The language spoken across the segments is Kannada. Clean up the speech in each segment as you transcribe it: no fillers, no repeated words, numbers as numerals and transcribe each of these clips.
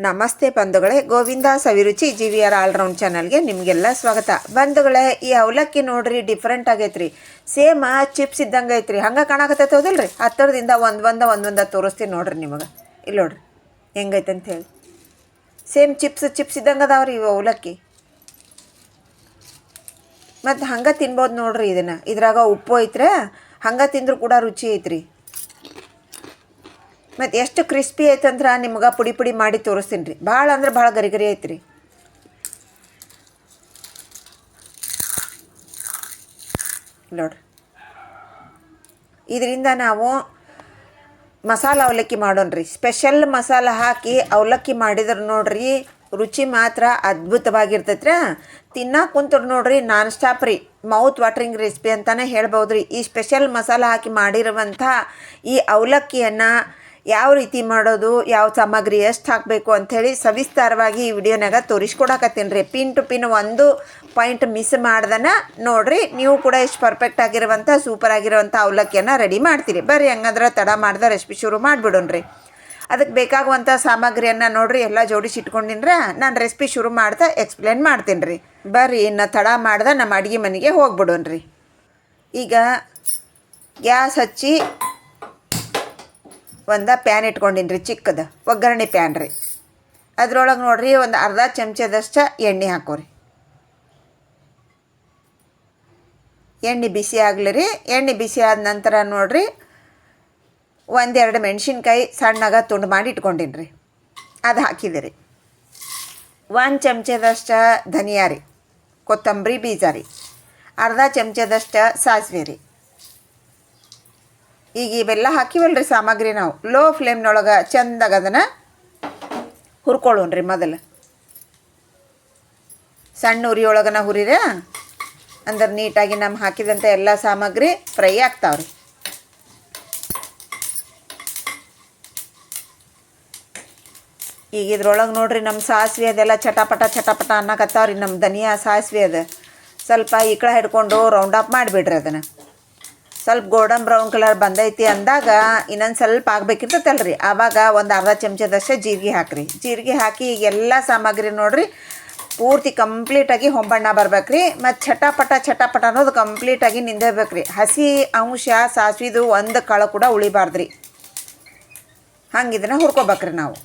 ನಮಸ್ತೆ ಬಂಧುಗಳೇ, ಗೋವಿಂದ ಸವಿರುಚಿ GVR ಆಲ್ರೌಂಡ್ ಚಾನಲ್ಗೆ ನಿಮಗೆಲ್ಲ ಸ್ವಾಗತ. ಬಂಧುಗಳೇ, ಈ ಅವಲಕ್ಕಿ ನೋಡ್ರಿ ಡಿಫ್ರೆಂಟ್ ಆಗೈತ್ರಿ. ಸೇಮ್ ಚಿಪ್ಸ್ ಇದ್ದಂಗೆ ಐತ್ರಿ. ಹಂಗೆ ಕಾಣಕತ್ತೈತೆ ಹೌದಿಲ್ರಿ? ಹತ್ತಿರದಿಂದ ಒಂದೊಂದ ತೋರಿಸ್ತೀನಿ ನೋಡ್ರಿ ನಿಮಗೆ. ಇಲ್ಲಿ ನೋಡ್ರಿ ಹೆಂಗೈತೆ ಅಂತ ಹೇಳಿ. ಸೇಮ್ ಚಿಪ್ಸ್ ಇದ್ದಂಗೆ ಅದಾವ್ರಿ ಇವು ಅವಲಕ್ಕಿ. ಮತ್ತು ಹಂಗೆ ತಿನ್ಬೋದು ನೋಡ್ರಿ ಇದನ್ನು. ಇದ್ರಾಗ ಉಪ್ಪು ಐತ್ರಿ, ಹಂಗೆ ತಿಂದರೂ ಕೂಡ ರುಚಿ ಐತ್ರಿ. ಮತ್ತು ಎಷ್ಟು ಕ್ರಿಸ್ಪಿ ಐತಂದ್ರೆ ನಿಮ್ಗೆ ಪುಡಿ ಮಾಡಿ ತೋರಿಸ್ತೀನಿ ರೀ. ಭಾಳ ಅಂದ್ರೆ ಭಾಳ ಗರಿ ಐತ್ರಿ. ನೋಡ್ರಿ, ಇದರಿಂದ ನಾವು ಮಸಾಲ ಅವಲಕ್ಕಿ ಮಾಡೋಣ್ರಿ. ಸ್ಪೆಷಲ್ ಮಸಾಲ ಹಾಕಿ ಅವಲಕ್ಕಿ ಮಾಡಿದ್ರೆ ನೋಡ್ರಿ ರುಚಿ ಮಾತ್ರ ಅದ್ಭುತವಾಗಿರ್ತೈತ್ರಿ. ತಿನ್ನಕ್ಕೆ ಕುಂತ್ರು ನೋಡ್ರಿ ನಾನ್ ಸ್ಟಾಪ್ ರೀ, ಮೌತ್ ವಾಟ್ರಿಂಗ್ ರೆಸಿಪಿ ಅಂತಲೇ ಹೇಳ್ಬೋದು ರೀ. ಈ ಸ್ಪೆಷಲ್ ಮಸಾಲ ಹಾಕಿ ಮಾಡಿರುವಂಥ ಈ ಅವಲಕ್ಕಿಯನ್ನು ಯಾವ ರೀತಿ ಮಾಡೋದು, ಯಾವ ಸಾಮಗ್ರಿ ಎಷ್ಟು ಹಾಕಬೇಕು ಅಂಥೇಳಿ ಸವಿಸ್ತಾರವಾಗಿ ಈ ವಿಡಿಯೋನಾಗ ತೋರಿಸ್ಕೊಡಕತ್ತೀನಿ ರೀ. ಪಿನ್ ಟು ಪಿನ್ ಒಂದು ಪಾಯಿಂಟ್ ಮಿಸ್ ಮಾಡ್ದನ ನೋಡಿರಿ. ನೀವು ಕೂಡ ಎಷ್ಟು ಪರ್ಫೆಕ್ಟ್ ಆಗಿರುವಂಥ ಸೂಪರ್ ಆಗಿರುವಂಥ ಅವಲಕ್ಕಿಯನ್ನು ರೆಡಿ ಮಾಡ್ತೀರಿ. ಬರ್ರಿ ಹಂಗಂದ್ರೆ ತಡ ಮಾಡ್ದೆ ರೆಸಿಪಿ ಶುರು ಮಾಡಿಬಿಡೋಣ್ರಿ. ಅದಕ್ಕೆ ಬೇಕಾಗುವಂಥ ಸಾಮಗ್ರಿಯನ್ನು ನೋಡಿರಿ ಎಲ್ಲ ಜೋಡಿಸಿ ಇಟ್ಕೊಂಡಿನ್ರ. ನಾನು ರೆಸಿಪಿ ಶುರು ಮಾಡ್ತಾ ಎಕ್ಸ್ಪ್ಲೇನ್ ಮಾಡ್ತೀನಿ ರೀ. ಬರ್ರಿ ಇನ್ನು ತಡ ಮಾಡ್ದೆ ನಮ್ಮ ಅಡುಗೆ ಮನೆಗೆ ಹೋಗ್ಬಿಡೋಣ್ರಿ. ಈಗ ಗ್ಯಾಸ್ ಹಚ್ಚಿ ಒಂದು ಪ್ಯಾನ್ ಇಟ್ಕೊಂಡಿನಿ ರೀ, ಚಿಕ್ಕದು ಒಗ್ಗರಣೆ ಪ್ಯಾನ್ ರೀ. ಅದ್ರೊಳಗೆ ನೋಡಿರಿ ಒಂದು ಅರ್ಧ ಚಮಚದಷ್ಟು ಎಣ್ಣೆ ಹಾಕೋರಿ. ಎಣ್ಣೆ ಬಿಸಿ ಆಗಲಿ ರೀ. ಎಣ್ಣೆ ಬಿಸಿ ಆದ ನಂತರ ನೋಡಿರಿ ಒಂದೆರಡು ಮೆಣಸಿನ್ಕಾಯಿ ಸಣ್ಣಗೆ ತುಂಡು ಮಾಡಿ ಇಟ್ಕೊಂಡಿನಿ ರೀ, ಅದು ಹಾಕಿದೆ ರೀ. ಒಂದು ಚಮಚದಷ್ಟು ಧನಿಯಾ ರೀ, ಕೊತ್ತಂಬರಿ ಬೀಜ ರೀ, ಅರ್ಧ ಚಮಚದಷ್ಟು ಸಾಸಿವೆ ರೀ. ಈಗ ಇವೆಲ್ಲ ಹಾಕಿವಲ್ರಿ ಸಾಮಗ್ರಿ. ನಾವು ಲೋ ಫ್ಲೇಮ್ನೊಳಗೆ ಚೆಂದಾಗ ಅದನ್ನು ಹುರ್ಕೊಳ್ಳೋಣ್ರಿ. ಮೊದಲು ಸಣ್ಣ ಉರಿಯೊಳಗನ ಹುರಿರ ಅಂದ್ರೆ ನೀಟಾಗಿ ನಮ್ಮ ಹಾಕಿದಂಥ ಎಲ್ಲ ಸಾಮಗ್ರಿ ಫ್ರೈ ಆಗ್ತಾವ್ರಿ. ಈಗ ಇದ್ರೊಳಗೆ ನೋಡ್ರಿ ನಮ್ಮ ಸಾಸಿವೆ ಅದೆಲ್ಲ ಚಟಪಟ ಅನ್ನಕತ್ತಾವ್ರಿ. ನಮ್ಮ ಧನಿಯಾ ಸಾಸಿವೆ ಅದು ಸ್ವಲ್ಪ ಈ ಕಡೆ ಹಿಡ್ಕೊಂಡು ರೌಂಡ್ ಅಪ್ ಮಾಡಿಬಿಡ್ರಿ. ಅದನ್ನು ಸ್ವಲ್ಪ ಗೋಲ್ಡನ್ ಬ್ರೌನ್ ಕಲರ್ ಬಂದೈತಿ ಅಂದಾಗ ಇನ್ನೊಂದು ಸ್ವಲ್ಪ ಆಗಬೇಕಿರ್ತೈತಲ್ರಿ, ಆವಾಗ ಒಂದು ಅರ್ಧ ಚಮಚದಷ್ಟು ಜೀರಿಗೆ ಹಾಕಿರಿ. ಜೀರಿಗೆ ಹಾಕಿ ಈಗೆಲ್ಲ ಸಾಮಗ್ರಿ ನೋಡಿರಿ ಪೂರ್ತಿ ಕಂಪ್ಲೀಟಾಗಿ ಹೊಂಬಣ್ಣ ಬರ್ಬೇಕ್ರಿ. ಮತ್ತು ಚಟಪಟ ಅನ್ನೋದು ಕಂಪ್ಲೀಟಾಗಿ ನಿಂದಿರ್ಬೇಕ್ರಿ. ಹಸಿ ಅಂಶ ಸಾಸಿವೆದು ಒಂದು ಕಾಳು ಕೂಡ ಉಳಿಬಾರ್ದ್ರಿ. ಹಂಗೆ ಇದನ್ನು ಹುರ್ಕೋಬೇಕ್ರಿ ನಾವು.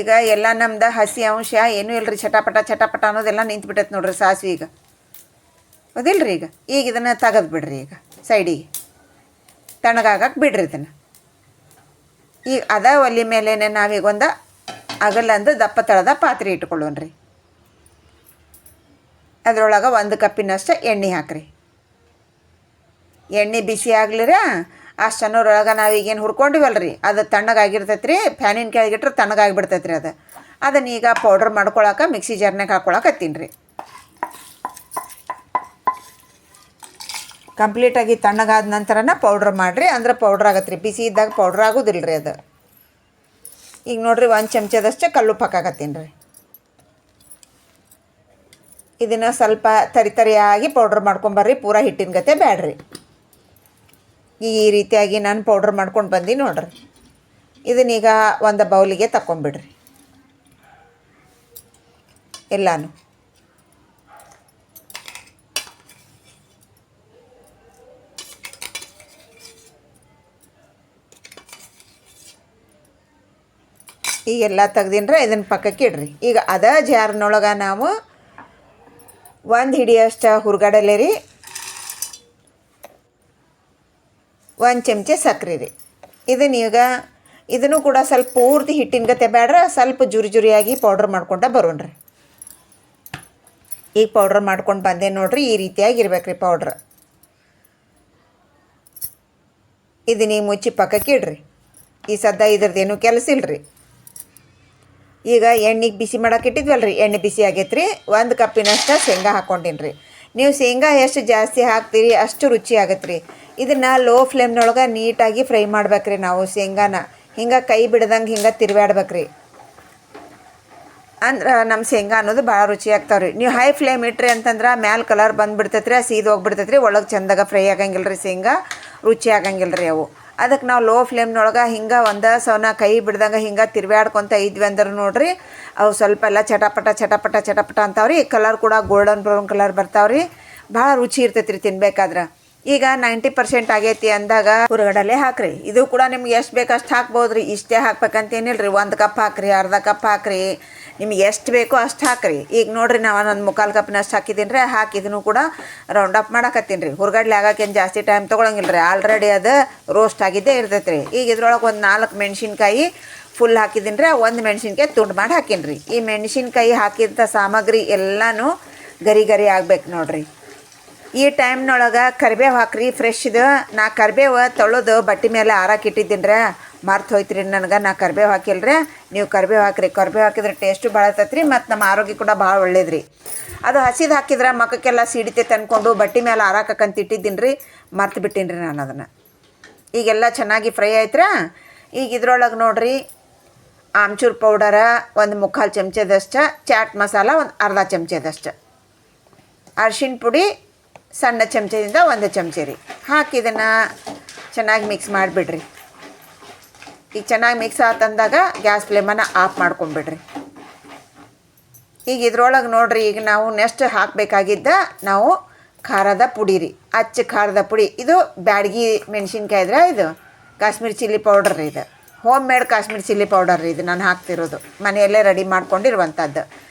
ಈಗ ಎಲ್ಲ ನಮ್ದು ಹಸಿ ಅಂಶ ಏನೂ ಇಲ್ಲರಿ, ಚಟಪಟ ಅನ್ನೋದೆಲ್ಲ ನಿಂತ್ಬಿಟ್ಟೈತೆ ನೋಡ್ರಿ ಸಾಸಿವೆ. ಈಗ ಅದಿಲ್ರಿ, ಈಗ ಇದನ್ನು ತೆಗೆದು ಬಿಡ್ರಿ. ಈಗ ಸೈಡಿಗೆ ತಣ್ಣಗಾಗಕ್ಕೆ ಬಿಡ್ರಿ ಇದನ್ನು. ಈಗ ಅದ ಒಲೆ ಮೇಲೇ ನಾವೀಗ ಒಂದು ಅಗಲಂದು ದಪ್ಪ ತಳದ ಪಾತ್ರೆ ಇಟ್ಕೊಳ್ಳೋಣ್ರಿ. ಅದರೊಳಗೆ 1 ಕಪ್ಪಿನಷ್ಟು ಎಣ್ಣೆ ಹಾಕಿರಿ. ಎಣ್ಣೆ ಬಿಸಿ ಆಗ್ಲಿರ ಅಷ್ಟನ್ನೋರೊಳಗೆ ನಾವೀಗೇನು ಹುರ್ಕೊಂಡಿವಲ್ರಿ ಅದು ತಣ್ಣಗಾಗಿರ್ತೈತೆ ರೀ. ಫ್ಯಾನಿನ ಕೆಳಗಿಟ್ರೆ ತಣ್ಣಗಾಗಿಬಿಡ್ತೈತೆ ರೀ. ಅದನ್ನೀಗ ಪೌಡ್ರ್ ಮಾಡ್ಕೊಳಕ್ಕೆ ಮಿಕ್ಸಿ ಜಾರ್ನಾಗ ಹಾಕ್ಕೊಳಕತ್ತೀನಿ ರೀ. ಕಂಪ್ಲೀಟಾಗಿ ತಣ್ಣಗಾದ ನಂತರನ ಪೌಡ್ರ್ ಮಾಡಿರಿ, ಅಂದ್ರೆ ಪೌಡ್ರ್ ಆಗತ್ತೆ ರೀ. ಬಿಸಿ ಇದ್ದಾಗ ಪೌಡ್ರ್ ಆಗೋದಿಲ್ಲ ರೀ ಅದು. ಈಗ ನೋಡಿರಿ 1 ಚಮಚದಷ್ಟು ಕಲ್ಲುಪ್ಪು ಹಾಕಾಕತ್ತೀನಿ ರೀ. ಇದನ್ನು ಸ್ವಲ್ಪ ತರಿಯಾಗಿ ಪೌಡ್ರ್ ಮಾಡ್ಕೊಂಬರ್ರಿ, ಪೂರಾ ಹಿಟ್ಟಿನ ಗತೆ ಬ್ಯಾಡ್ರಿ. ಈ ರೀತಿಯಾಗಿ ನಾನು ಪೌಡ್ರ್ ಮಾಡ್ಕೊಂಡು ಬಂದು ನೋಡ್ರಿ. ಇದನ್ನೀಗ ಒಂದು ಬೌಲಿಗೆ ತಗೊಂಬಿಡ್ರಿ ಎಲ್ಲಾನು. ಈಗೆಲ್ಲ ತೆಗ್ದಿನ್ರೆ ಇದನ್ನು ಪಕ್ಕಕ್ಕೆ ಇಡ್ರಿ. ಈಗ ಅದ ಜಾರ್ನೊಳಗೆ ನಾವು 1 ಹಿಡಿಯಷ್ಟು ಹುರ್ಗಡಲೆ ರೀ, 1 ಚಮಚ ಸಕ್ಕರೆ ರೀ. ಇದನ್ನು ಕೂಡ ಸ್ವಲ್ಪ ಪೂರ್ತಿ ಹಿಟ್ಟಿನ ಗತೆ ಬೇಡ್ರೆ ಸ್ವಲ್ಪ ಜುರಿಯಾಗಿ ಪೌಡ್ರ್ ಮಾಡ್ಕೊಂಡ ಬರೋಣ್ರಿ. ಈಗ ಪೌಡ್ರ್ ಮಾಡ್ಕೊಂಡು ಬಂದೆ ನೋಡ್ರಿ. ಈ ರೀತಿಯಾಗಿ ಇರ್ಬೇಕು ರೀ ಪೌಡ್ರ್. ಇದನ್ನೀಗ ಮುಚ್ಚಿ ಪಕ್ಕಕ್ಕೆ ಇಡ್ರಿ. ಈ ಸದ್ದ ಇದ್ರದ್ದೇನು ಕೆಲಸ ಇಲ್ಲರಿ. ಈಗ ಎಣ್ಣೆಗೆ ಬಿಸಿ ಮಾಡಕ್ಕೆ ಇಟ್ಟಿದ್ವಲ್ರಿ, ಎಣ್ಣೆ ಬಿಸಿ ಆಗೈತೆ ರೀ. 1 ಕಪ್ಪಿನಷ್ಟು ಶೇಂಗಾ ಹಾಕ್ಕೊಂಡಿನಿ ರೀ. ನೀವು ಶೇಂಗಾ ಎಷ್ಟು ಜಾಸ್ತಿ ಹಾಕ್ತೀರಿ ಅಷ್ಟು ರುಚಿ ಆಗತ್ತೆ ರೀ. ಇದನ್ನು ಲೋ ಫ್ಲೇಮ್ನೊಳಗೆ ನೀಟಾಗಿ ಫ್ರೈ ಮಾಡ್ಬೇಕ್ರಿ. ನಾವು ಶೇಂಗಾನ ಹಿಂಗೆ ಕೈ ಬಿಡ್ದಂಗೆ ಹಿಂಗೆ ತಿರುವಾಡ್ಬೇಕ್ರಿ. ಅಂದ್ರೆ ನಮ್ಮ ಶೇಂಗಾ ಅನ್ನೋದು ಭಾಳ ರುಚಿ ಆಗ್ತಾವ್ರಿ. ನೀವು ಹೈ ಫ್ಲೇಮ್ ಇಟ್ರಿ ಅಂತಂದ್ರೆ ಮ್ಯಾಲೆ ಕಲರ್ ಬಂದುಬಿಡ್ತೈತೆ ರೀ, ಸೀದು ಹೋಗ್ಬಿಡ್ತೈತೆ ರೀ, ಒಳಗೆ ಚೆಂದಾಗ ಫ್ರೈ ಆಗಂಗಿಲ್ಲ ರೀ. ಶೇಂಗಾ ರುಚಿ ಆಗಂಗಿಲ್ಲ ರೀ ಅವು. ಅದಕ್ಕೆ ನಾವು ಲೋ ಫ್ಲೇಮ್ನೊಳಗೆ ಹಿಂಗೆ ಒಂದು ಸವನ ಕೈ ಬಿಡ್ದಂಗೆ ಹಿಂಗೆ ತಿರ್ವ್ಯಾಡ್ಕೊತ ಇದ್ವಿ ಅಂದ್ರೆ ನೋಡ್ರಿ ಅವು ಸ್ವಲ್ಪ ಎಲ್ಲ ಚಟಪಟ ಚಟಪಟ ಚಟಪಟ ಅಂತಾವ್ರಿ. ಕಲರ್ ಕೂಡ ಗೋಲ್ಡನ್ ಬ್ರೌನ್ ಕಲರ್ ಬರ್ತಾವ್ರಿ. ಭಾಳ ರುಚಿ ಇರ್ತೈತೆ ರೀ ತಿನ್ಬೇಕಾದ್ರೆ. ಈಗ 90% ಆಗೈತಿ ಅಂದಾಗ ಹುರಗಡಲೆ ಹಾಕ್ರಿ. ಇದು ಕೂಡ ನಿಮ್ಗೆ ಎಷ್ಟು ಬೇಕು ಅಷ್ಟು ಹಾಕ್ಬೋದು ರೀ. ಇಷ್ಟೇ ಹಾಕ್ಬೇಕಂತೇನಿಲ್ಲ ರೀ. 1 ಕಪ್ ಹಾಕ್ರಿ, ಅರ್ಧ ಕಪ್ ಹಾಕ್ರಿ, ನಿಮ್ಗೆ ಎಷ್ಟು ಬೇಕೋ ಅಷ್ಟು ಹಾಕ್ರಿ. ಈಗ ನೋಡಿರಿ ನಾವು ಒಂದು 3/4 ಕಪ್ನಷ್ಟು ಹಾಕಿದ್ದೀನಿ ರೀ. ಹಾಕಿದನು ಕೂಡ ರೌಂಡ್ ಅಪ್ ಮಾಡಾಕತ್ತೀನಿ ರೀ. ಹುರ್ಗಡ್ಲೆ ಆಗೋಕ್ಕೇನು ಜಾಸ್ತಿ ಟೈಮ್ ತೊಗೊಳಂಗಿಲ್ಲ ರೀ. ಆಲ್ರೆಡಿ ಅದು ರೋಸ್ಟ್ ಆಗಿದ್ದೇ ಇರ್ತೈತೆ ರೀ. ಈಗ ಇದ್ರೊಳಗೆ ಒಂದು 4 ಮೆಣಸಿನ್ಕಾಯಿ ಫುಲ್ ಹಾಕಿದ್ದೀನಿ ರೀ. 1 ಮೆಣಸಿನ್ಕಾಯಿ ತುಂಡು ಮಾಡಿ ಹಾಕೀನಿ ರೀ. ಈ ಮೆಣಸಿನ್ಕಾಯಿ ಹಾಕಿದಂಥ ಸಾಮಗ್ರಿ ಎಲ್ಲನೂ ಗರಿ ಗರಿ ಆಗ್ಬೇಕು ನೋಡಿರಿ. ಈ ಟೈಮ್ನೊಳಗೆ ಕರಿಬೇವು ಹಾಕ್ರಿ. ಫ್ರೆಶ್ದು ನಾ ಕರಿಬೇವು ತೊಳೆದು ಬಟ್ಟೆ ಮೇಲೆ ಆರಾಕಿಟ್ಟಿದ್ದೀನಿ ರೀ. ಮರ್ತು ಹೋಯ್ತು ರೀ ನನಗೆ. ನಾ ಕರಿಬೇವು ಹಾಕಿಲ್ರಿ. ನೀವು ಕರಿಬೇವು ಹಾಕಿರಿ. ಕರಿಬೇವು ಹಾಕಿದ್ರೆ ಟೇಸ್ಟು ಭಾಳ ಇರ್ತೈತೆ ರೀ ಮತ್ತು ನಮ್ಮ ಆರೋಗ್ಯ ಕೂಡ ಭಾಳ ಒಳ್ಳೇದು ರೀ. ಅದು ಹಸಿದು ಹಾಕಿದ್ರೆ ಮಕ್ಕಕ್ಕೆಲ್ಲ ಸಿಡಿತೈತೆ ಅಂದ್ಕೊಂಡು ಬಟ್ಟೆ ಮೇಲೆ ಆರಾಕಂತ ಇಟ್ಟಿದ್ದೀನಿ ರೀ. ಮರ್ತು ಬಿಟ್ಟೀನಿ ರೀ ನಾನು ಅದನ್ನು. ಈಗೆಲ್ಲ ಚೆನ್ನಾಗಿ ಫ್ರೈ ಆಯ್ತು. ಈಗ ಇದ್ರೊಳಗೆ ನೋಡಿರಿ ಆಮ್ಚೂರು ಪೌಡರ 1/4 ಚಮಚದಷ್ಟು, ಚಾಟ್ ಮಸಾಲ 1/2 ಚಮಚದಷ್ಟು, ಅರ್ಶಿಣ ಪುಡಿ ಸಣ್ಣ ಚಮಚದಿಂದ 1 ಚಮಚ ರೀ. ಹಾಕಿ ಇದನ್ನು ಚೆನ್ನಾಗಿ ಮಿಕ್ಸ್ ಮಾಡಿಬಿಡ್ರಿ. ಈಗ ಚೆನ್ನಾಗಿ ಮಿಕ್ಸ್ ಆತಂದಾಗ ಗ್ಯಾಸ್ ಫ್ಲೇಮನ್ನು ಆಫ್ ಮಾಡ್ಕೊಂಬಿಡ್ರಿ. ಈಗ ಇದ್ರೊಳಗೆ ನೋಡಿರಿ ಈಗ ನಾವು ನೆಕ್ಸ್ಟ್ ಹಾಕಬೇಕಾಗಿದ್ದ ನಾವು ಖಾರದ ಪುಡಿ ರೀ. ಖಾರದ ಪುಡಿ. ಇದು ಬ್ಯಾಡಗಿ ಮೆಣಸಿನ್ಕಾಯಿ ಇದ್ರೆ ಇದು ಕಾಶ್ಮೀರಿ ಚಿಲ್ಲಿ ಪೌಡರ್ ರೀ. ಇದು home made Kashmiri chilli powder ರೀ. ಇದು ನಾನು ಹಾಕ್ತಿರೋದು ಮನೆಯಲ್ಲೇ ರೆಡಿ ಮಾಡ್ಕೊಂಡಿರುವಂಥದ್ದು.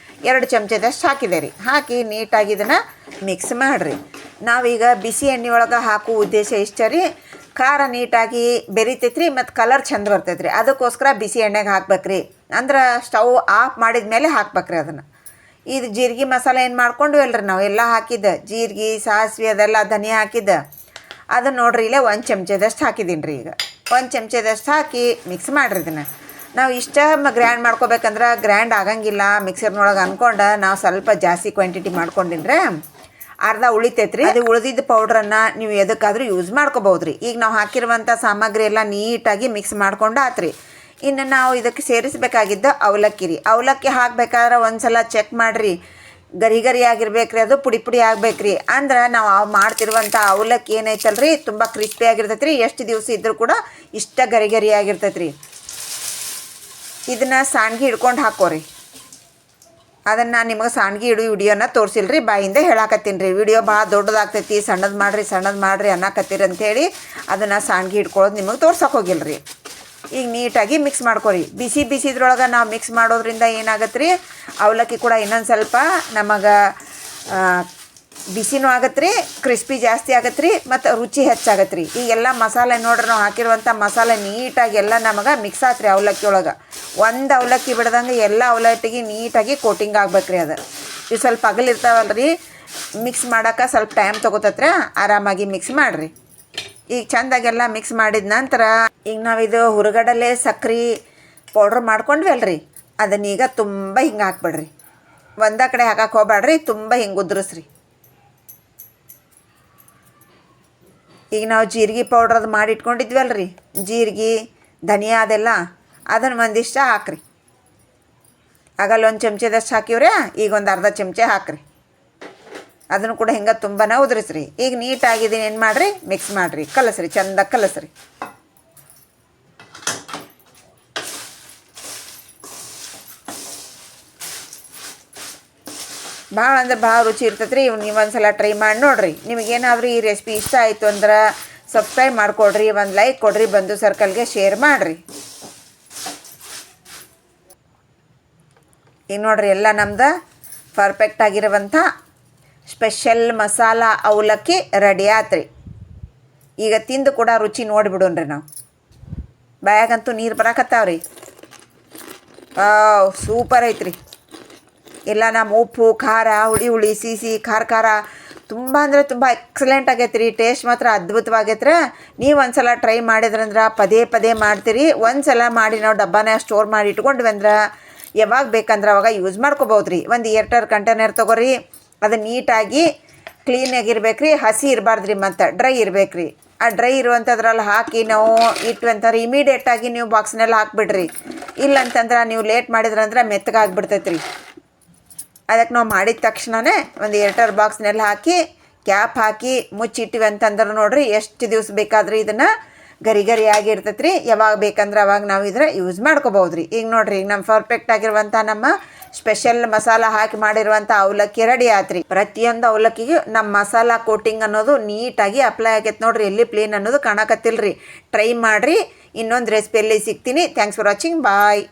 2 ಚಮಚದಷ್ಟು ಹಾಕಿದೆ ರೀ. ಹಾಕಿ ನೀಟಾಗಿ ಇದನ್ನು ಮಿಕ್ಸ್ ಮಾಡಿರಿ. ನಾವೀಗ ಬಿಸಿ ಎಣ್ಣೆ ಒಳಗೆ ಹಾಕೋ ಉದ್ದೇಶ ಇಷ್ಟ ರೀ. ಖಾರ ನೀಟಾಗಿ ಬೆರಿತೈತೆ ರೀ ಮತ್ತು ಕಲರ್ ಚಂದ ಬರ್ತೈತೆ ರೀ. ಅದಕ್ಕೋಸ್ಕರ ಬಿಸಿ ಎಣ್ಣೆಗೆ ಹಾಕ್ಬೇಕ್ರಿ. ಅಂದ್ರೆ ಸ್ಟವ್ ಆಫ್ ಮಾಡಿದ ಮೇಲೆ ಹಾಕ್ಬೇಕ್ರಿ ಅದನ್ನು. ಇದು ಜೀರಿಗೆ ಮಸಾಲೆ ಏನು ಮಾಡ್ಕೊಂಡ್ವಲ್ರಿ ನಾವು ಎಲ್ಲ ಹಾಕಿದ್ದೆ. ಜೀರಿಗೆ, ಸಾಸಿವೆ ಅದೆಲ್ಲ ಧನಿಯಾ ಹಾಕಿದ್ದೆ. ಅದನ್ನು ನೋಡ್ರಿ ಇಲ್ಲೇ 1 ಚಮಚದಷ್ಟು ಹಾಕಿದ್ದೀನಿ ರೀ. ಈಗ 1 ಚಮಚದಷ್ಟು ಹಾಕಿ ಮಿಕ್ಸ್ ಮಾಡಿರಿ. ಇದನ್ನು ನಾವು ಇಷ್ಟ ಗ್ರ್ಯಾಂಡ್ ಮಾಡ್ಕೋಬೇಕಂದ್ರೆ ಗ್ರ್ಯಾಂಡ್ ಆಗಂಗಿಲ್ಲ ಮಿಕ್ಸರ್ನೊಳಗೆ ಅಂದ್ಕೊಂಡು ನಾವು ಸ್ವಲ್ಪ ಜಾಸ್ತಿ ಕ್ವಾಂಟಿಟಿ ಮಾಡ್ಕೊಂಡಿದ್ರೆ ಅರ್ಧ ಉಳಿತೈತೆ ರೀ. ಅದು ಉಳಿದಿದ್ದ ಪೌಡ್ರನ್ನು ನೀವು ಎದಕ್ಕಾದ್ರೂ ಯೂಸ್ ಮಾಡ್ಕೋಬೋದು ರೀ. ಈಗ ನಾವು ಹಾಕಿರುವಂಥ ಸಾಮಗ್ರಿ ಎಲ್ಲ ನೀಟಾಗಿ ಮಿಕ್ಸ್ ಮಾಡ್ಕೊಂಡು ಆತ್ರಿ. ಇನ್ನು ನಾವು ಇದಕ್ಕೆ ಸೇರಿಸಬೇಕಾಗಿದ್ದು ಅವಲಕ್ಕಿ ರೀ. ಅವಲಕ್ಕಿ ಹಾಕಬೇಕಾದ್ರೆ ಒಂದು ಸಲ ಚೆಕ್ ಮಾಡಿರಿ. ಗರಿ ಗರಿ ಆಗಿರ್ಬೇಕು ರೀ. ಅದು ಪುಡಿ ಪುಡಿ ಆಗ್ಬೇಕು ರೀ. ಅಂದ್ರೆ ನಾವು ಮಾಡ್ತಿರುವಂಥ ಅವಲಕ್ಕಿ ಏನೈತಲ್ಲ ರೀ ತುಂಬ ಕ್ರಿಸ್ಪಿ ಆಗಿರ್ತೈತೆ ರೀ. ಎಷ್ಟು ದಿವಸ ಇದ್ದರೂ ಕೂಡ ಇಷ್ಟ ಗರಿ ಗರಿ ಆಗಿರ್ತೈತೆ ರೀ. ಇದನ್ನು ಸಾಣ್ಗಿ ಹಿಡ್ಕೊಂಡು ಹಾಕೋರಿ. ಅದನ್ನು ನಾನು ನಿಮಗೆ ಸಾಣ್ಗಿ ಹಿಡಿಯೋ ವಿಡಿಯೋನ ತೋರಿಸಿಲ್ಲ ರೀ. ಬಾಯಿಂದ ಹೇಳಾಕತ್ತೀನಿ ರೀ. ವಿಡಿಯೋ ಭಾಳ ದೊಡ್ಡದಾಗ್ತೈತಿ, ಸಣ್ಣದು ಮಾಡಿರಿ ಅನ್ನಕತ್ತೀರಿ ಅಂಥೇಳಿ ಅದನ್ನು ಸಾಣ್ಗಿ ಹಿಡ್ಕೊಳ್ಳೋದು ನಿಮಗೆ ತೋರ್ಸೋಕೆ ಹೋಗಿಲ್ಲ ರೀ. ಈಗ ನೀಟಾಗಿ ಮಿಕ್ಸ್ ಮಾಡ್ಕೊರಿ. ಬಿಸಿ ಇದ್ರೊಳಗೆ ನಾವು ಮಿಕ್ಸ್ ಮಾಡೋದ್ರಿಂದ ಏನಾಗತ್ತೆ ರೀ, ಅವಲಕ್ಕಿ ಕೂಡ ಇನ್ನೊಂದು ಸ್ವಲ್ಪ ನಮಗೆ ಬಿಸಿನೂ ಆಗತ್ತೆ ರೀ, ಕ್ರಿಸ್ಪಿ ಜಾಸ್ತಿ ಆಗತ್ತೆ ರೀ ಮತ್ತು ರುಚಿ ಹೆಚ್ಚಾಗತ್ತೆ ರೀ. ಈಗೆಲ್ಲ ಮಸಾಲೆ ನೋಡ್ರಿ ನಾವು ಹಾಕಿರುವಂಥ ಮಸಾಲೆ ನೀಟಾಗಿ ಎಲ್ಲ ನಮಗೆ ಮಿಕ್ಸ್ ಆತ್ರಿ. ಅವಲಕ್ಕಿ ಒಳಗೆ ಒಂದು ಅವಲಕ್ಕಿ ಬಿಡ್ದಂಗೆ ಎಲ್ಲ ಅವಲಕ್ಕಿಗೆ ನೀಟಾಗಿ ಕೋಟಿಂಗ್ ಆಗ್ಬೇಕು ರೀ. ಅದು ಇವು ಸ್ವಲ್ಪ ಅಗಲಿರ್ತಾವಲ್ಲ ರೀ, ಮಿಕ್ಸ್ ಮಾಡೋಕೆ ಸ್ವಲ್ಪ ಟೈಮ್ ತೊಗೋತತ್ರಿ. ಆರಾಮಾಗಿ ಮಿಕ್ಸ್ ಮಾಡಿರಿ. ಈಗ ಚೆಂದಾಗೆಲ್ಲ ಮಿಕ್ಸ್ ಮಾಡಿದ ನಂತರ ಈಗ ನಾವಿದು ಹುರಗಡಲೆ ಸಕ್ರೆ ಪೌಡ್ರ್ ಮಾಡ್ಕೊಂಡ್ವಿ ಅಲ್ರಿ, ಅದನ್ನೀಗ ತುಂಬ ಹಿಂಗೆ ಹಾಕ್ಬಿಡ್ರಿ. ಒಂದೇ ಕಡೆ ಹಾಕಕ್ಕೆ ಹೋಗ್ಬೇಡ್ರಿ, ತುಂಬ ಹಿಂಗೆ ಉದ್ರಿಸ್ರಿ. ಈಗ ನಾವು ಜೀರಿಗೆ ಪೌಡ್ರ್ ಅದು ಮಾಡಿ ಇಟ್ಕೊಂಡಿದ್ವಲ್ರಿ, ಜೀರಿಗೆ ಧನಿಯಾ ಅದೆಲ್ಲ ಅದನ್ನು ಒಂದಿಷ್ಟು ಹಾಕ್ರಿ. ಆಗಲ್ಲ 1 ಚಮಚದಷ್ಟು ಹಾಕಿವ್ರೆ. ಈಗ ಒಂದು ಅರ್ಧ ಚಮಚ ಹಾಕ್ರಿ. ಅದನ್ನು ಕೂಡ ಹಿಂಗೆ ತುಂಬಾ ಉದುರಿಸ್ರಿ. ಈಗ ನೀಟಾಗಿದ್ದೀನಿ ಏನು ಮಾಡಿರಿ, ಮಿಕ್ಸ್ ಮಾಡಿರಿ, ಕಲಸ್ರಿ, ಚೆಂದ ಕಲಸ್ರಿ. ಭಾಳ ಅಂದ್ರೆ ಭಾಳ ರುಚಿ ಇರ್ತೈತೆ ರೀ. ನೀವು ಒಂದು ಸಲ ಟ್ರೈ ಮಾಡಿ ನೋಡಿರಿ. ನಿಮಗೇನಾದರೂ ಈ ರೆಸಿಪಿ ಇಷ್ಟ ಆಯಿತು ಅಂದ್ರೆ ಸಬ್ಸ್ಕ್ರೈಬ್ ಮಾಡಿಕೊಡ್ರಿ, ಒಂದು ಲೈಕ್ ಕೊಡಿರಿ, ಬಂಧು ಸರ್ಕಲ್ಗೆ ಶೇರ್ ಮಾಡಿರಿ. ಈಗ ನೋಡಿರಿ ಎಲ್ಲ ನಮ್ದು ಪರ್ಫೆಕ್ಟ್ ಆಗಿರುವಂಥ ಸ್ಪೆಷಲ್ ಮಸಾಲ ಅವಲಕ್ಕಿ ರೆಡಿ ಆತ್ರಿ. ಈಗ ತಿಂದು ಕೂಡ ರುಚಿ ನೋಡಿಬಿಡೋಣ್ರಿ ನಾವು. ಬಾಯಾಗಂತೂ ನೀರು ಬರಾಕತ್ತಾವ್ರಿ. ಸೂಪರ್ ಐತ್ರಿ. ಎಲ್ಲ ನಮ್ಮ ಉಪ್ಪು ಖಾರ ಹುಳಿ ಸಿಹಿ ಖಾರ ತುಂಬ ಅಂದರೆ ತುಂಬ ಎಕ್ಸಲೆಂಟ್ ಆಗೈತೆ ರೀ. ಟೇಸ್ಟ್ ಮಾತ್ರ ಅದ್ಭುತವಾಗೈತ್ರಿ. ನೀವು ಒಂದು ಸಲ ಟ್ರೈ ಮಾಡಿದ್ರಂದ್ರೆ ಪದೇ ಮಾಡ್ತೀರಿ. ಒಂದು ಸಲ ಮಾಡಿ ನಾವು ಡಬ್ಬಾನ ಸ್ಟೋರ್ ಮಾಡಿ ಇಟ್ಕೊಂಡ್ವಿ ಅಂದ್ರೆ ಯಾವಾಗ ಬೇಕಂದ್ರೆ ಅವಾಗ ಯೂಸ್ ಮಾಡ್ಕೋಬೋದು ರೀ. ಒಂದು ಏರ್ಟರ್ ಕಂಟೈನರ್ ತೊಗೊರಿ. ಅದು ನೀಟಾಗಿ ಕ್ಲೀನಾಗಿರ್ಬೇಕು ರೀ, ಹಸಿ ಇರಬಾರ್ದು ರೀ, ಮತ್ತು ಡ್ರೈ ಇರ್ಬೇಕು ರೀ. ಆ ಡ್ರೈ ಇರುವಂಥದ್ರಲ್ಲಿ ಹಾಕಿ ನಾವು ಇಟ್ವಿ ಅಂತಾರೆ ಇಮಿಡಿಯೇಟಾಗಿ ನೀವು ಬಾಕ್ಸ್ನೆಲ್ಲ ಹಾಕ್ಬಿಡ್ರಿ. ಇಲ್ಲಂತಂದ್ರೆ ನೀವು ಲೇಟ್ ಮಾಡಿದ್ರಂದ್ರೆ ಮೆತ್ತಗಾಗ್ಬಿಡ್ತೈತೆ ರೀ. ಅದಕ್ಕೆ ನಾವು ಮಾಡಿದ ತಕ್ಷಣವೇ ಒಂದು ಏರ್ಟರ್ ಬಾಕ್ಸ್ನೆಲ್ಲ ಹಾಕಿ ಕ್ಯಾಪ್ ಹಾಕಿ ಮುಚ್ಚಿಟ್ಟಿವಿ ಅಂತಂದ್ರೆ ನೋಡಿರಿ ಎಷ್ಟು ದಿವಸ ಬೇಕಾದ್ರೆ ಇದನ್ನು ಗರಿ ಗರಿ ಆಗಿರ್ತೈತೆ ರೀ. ಯಾವಾಗ ಬೇಕಂದ್ರೆ ಅವಾಗ ನಾವು ಇದ್ರೆ ಯೂಸ್ ಮಾಡ್ಕೋಬೋದು ರೀ. ಈಗ ನೋಡಿರಿ, ಈಗ ನಮ್ಮ ಪರ್ಫೆಕ್ಟ್ ಆಗಿರುವಂಥ ನಮ್ಮ ಸ್ಪೆಷಲ್ ಮಸಾಲ ಹಾಕಿ ಮಾಡಿರುವಂಥ ಅವಲಕ್ಕಿ ರೆಡಿ ಆತ್ರಿ. ಪ್ರತಿಯೊಂದು ಅವಲಕ್ಕಿಗೂ ನಮ್ಮ ಮಸಾಲ ಕೋಟಿಂಗ್ ಅನ್ನೋದು ನೀಟಾಗಿ ಅಪ್ಲೈ ಆಗೈತೆ ನೋಡಿರಿ. ಎಲ್ಲಿ ಪ್ಲೇನ್ ಅನ್ನೋದು ಕಾಣಕತ್ತಿಲ್ಲ ರೀ. ಟ್ರೈ ಮಾಡಿರಿ. ಇನ್ನೊಂದು ರೆಸಿಪಿಯಲ್ಲಿ ಸಿಗ್ತೀನಿ. Thanks for watching. ಬಾಯ್.